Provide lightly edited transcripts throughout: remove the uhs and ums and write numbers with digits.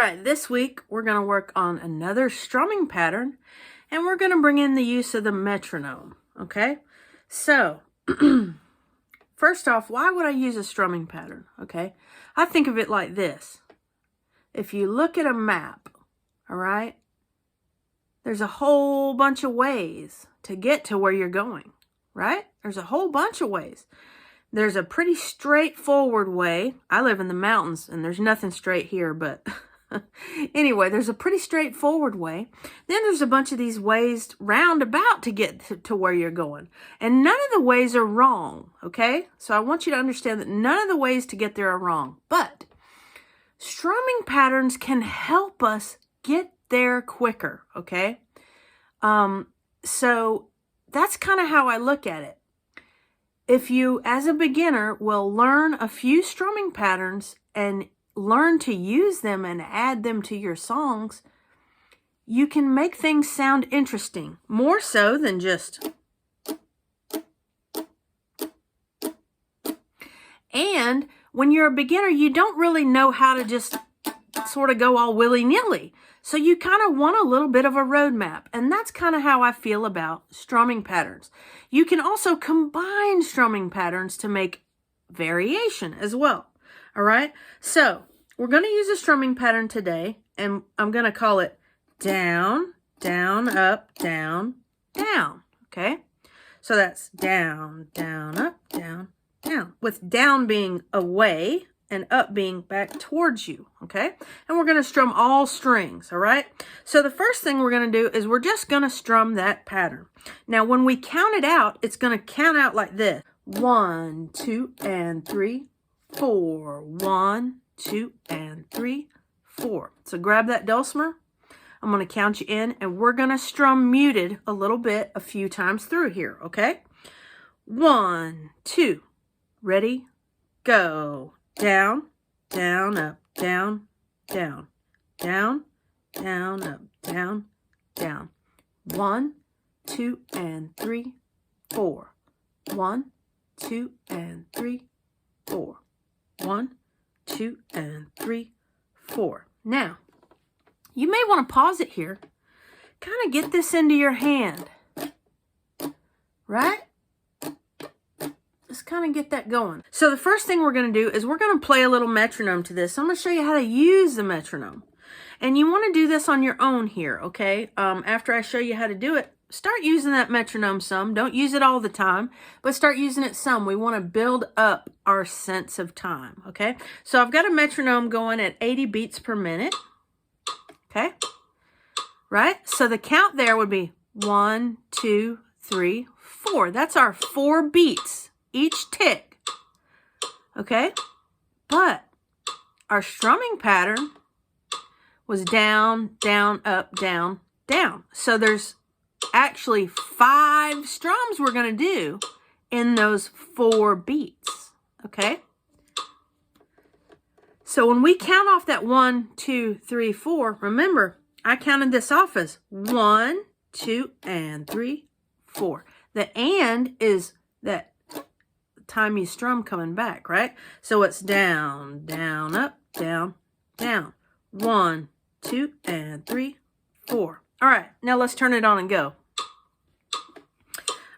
right, this week we're going to work on another strumming pattern, and we're going to bring in the use of the metronome, okay? So, first off, why would I use a strumming pattern, okay? I think of it like this. If you look at a map, all right, there's a whole bunch of ways to get to where you're going, right? There's a whole bunch of ways. There's a pretty straightforward way. I live in the mountains, and there's nothing straight here, but anyway, there's a pretty straightforward way. Then there's a bunch of these ways roundabout to get to where you're going. And none of the ways are wrong, okay? So I want you to understand that none of the ways to get there are wrong. But strumming patterns can help us get there quicker, okay? So that's kind of how I look at it. If you, as a beginner, will learn a few strumming patterns and learn to use them and add them to your songs, you can make things sound interesting, more so than just. And when you're a beginner, you don't really know how to just sort of go all willy-nilly. So you kind of want a little bit of a roadmap. And that's kind of how I feel about strumming patterns. You can also combine strumming patterns to make variation as well. All right. So we're going to use a strumming pattern today, and I'm going to call it down, down, up, down, down. Okay. So that's down, down, up, down, down, with down being away and up being back towards you, okay? And we're going to strum all strings, all right? So the first thing we're going to do is we're just going to strum that pattern. Now, when we count it out, it's going to count out like this. 1, 2, and 3, 4. 1, 2, and 3, 4. So grab that dulcimer. I'm going to count you in, and we're going to strum muted a little bit a few times through here, okay? 1, 2. Ready? Go. Down, down, up, down, down, down, down, up, down, down. 1, 2, and 3, 4. 1, 2, and 3, 4. 1, 2, and 3, 4. Now, you may want to pause it here. Kind of get this into your hand. Right? Just kind of get that going. So the first thing we're going to do is we're going to play a little metronome to this. So I'm going to show you how to use the metronome. And you want to do this on your own here, okay? After I show you how to do it, start using that metronome some. Don't use it all the time, but start using it some. We want to build up our sense of time, okay? So I've got a metronome going at 80 beats per minute, okay? Right? So the count there would be 1, 2, 3, 4. That's our 4 beats. Each tick, okay? But our strumming pattern was down, down, up, down, down. So there's actually 5 strums we're going to do in those 4 beats, okay? So when we count off that 1, 2, 3, 4, remember, I counted this off as 1, 2, and 3, 4. The and is that time you strum coming back, right? So it's down, down, up, down, down. 1, 2, and 3, 4. All right, now let's turn it on and go.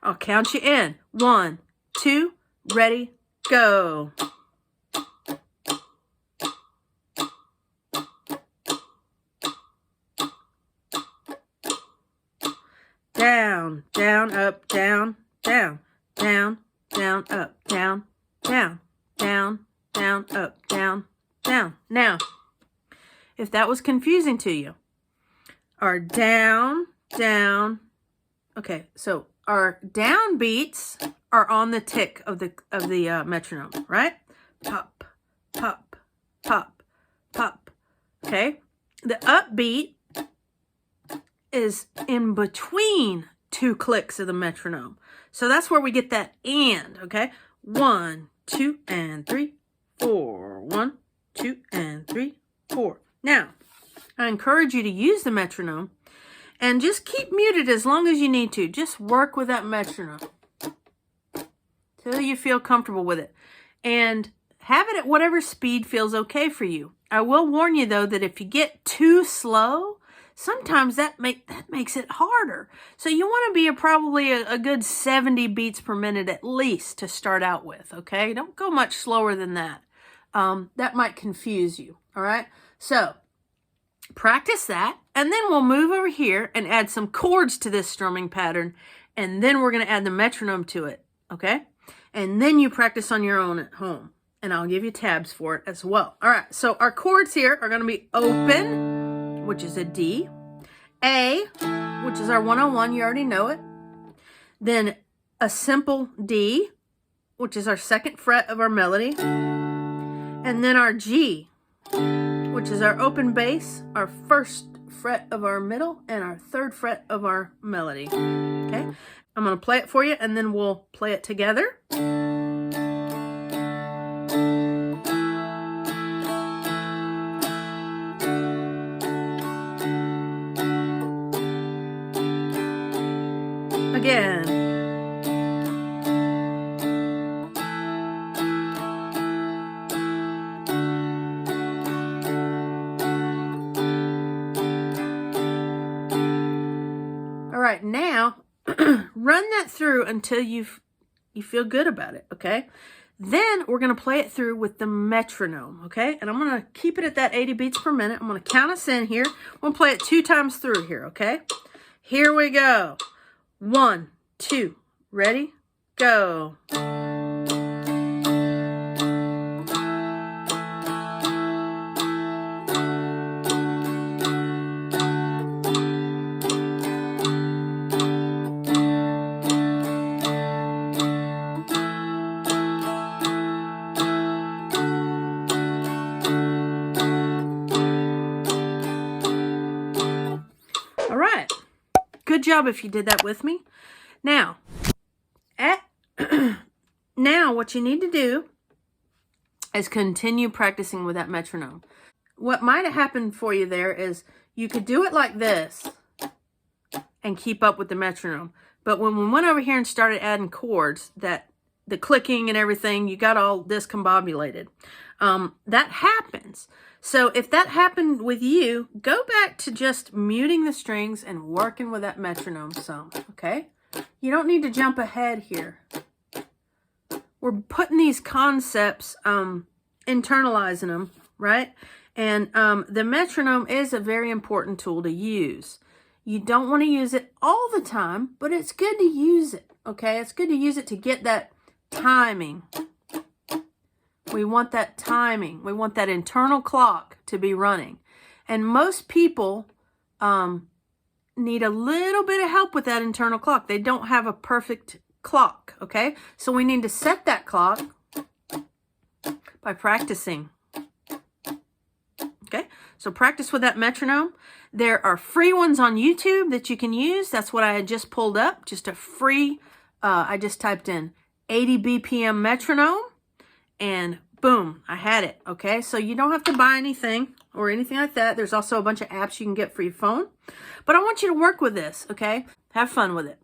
I'll count you in. 1, 2, ready, go. Down, down, up, down, down, down, down, up, down, down, down, down, up, down, down. Now, if that was confusing to you, our down, down, okay, so our down beats are on the tick of the metronome, right? Pop, pop, pop, pop, okay? The upbeat is in between 2 clicks of the metronome. So that's where we get that and, okay? 1, 2, and 3, 4. 1, 2, and 3, 4. Now, I encourage you to use the metronome and just keep muted as long as you need to. Just work with that metronome till you feel comfortable with it. And have it at whatever speed feels okay for you. I will warn you though that if you get too slow, sometimes that makes it harder. So you want to be probably a good 70 beats per minute at least to start out with, okay? Don't go much slower than that. That might confuse you, all right? So practice that, and then we'll move over here and add some chords to this strumming pattern, and then we're going to add the metronome to it, okay? And then you practice on your own at home, and I'll give you tabs for it as well. All right, so our chords here are going to be open, which is a D, A, which is our 101, you already know it, then a simple D, which is our 2nd fret of our melody, and then our G, which is our open bass, our 1st fret of our middle, and our 3rd fret of our melody. Okay, I'm going to play it for you, and then we'll play it together. Again. All right, now run that through until you feel good about it, okay? Then we're going to play it through with the metronome, okay? And I'm going to keep it at that 80 beats per minute. I'm going to count us in here. I'm going to play it 2 times through here, okay? Here we go. 1, 2, ready, go. All right. Good job if you did that with me. Now, now what you need to do is continue practicing with that metronome. What might have happened for you there is you could do it like this and keep up with the metronome. But when we went over here and started adding chords, that the clicking and everything, you got all discombobulated. That happens. So if that happened with you, go back to just muting the strings and working with that metronome some, okay? You don't need to jump ahead here. We're putting these concepts, internalizing them, right? And the metronome is a very important tool to use. You don't want to use it all the time, but it's good to use it, okay? It's good to use it to get that timing. We want that timing. We want that internal clock to be running. And most people need a little bit of help with that internal clock. They don't have a perfect clock, okay? So we need to set that clock by practicing. Okay? So practice with that metronome. There are free ones on YouTube that you can use. That's what I had just pulled up. Just a free, I just typed in 80 BPM metronome. And boom, I had it, okay? So you don't have to buy anything or anything like that. There's also a bunch of apps you can get for your phone. But I want you to work with this, okay? Have fun with it.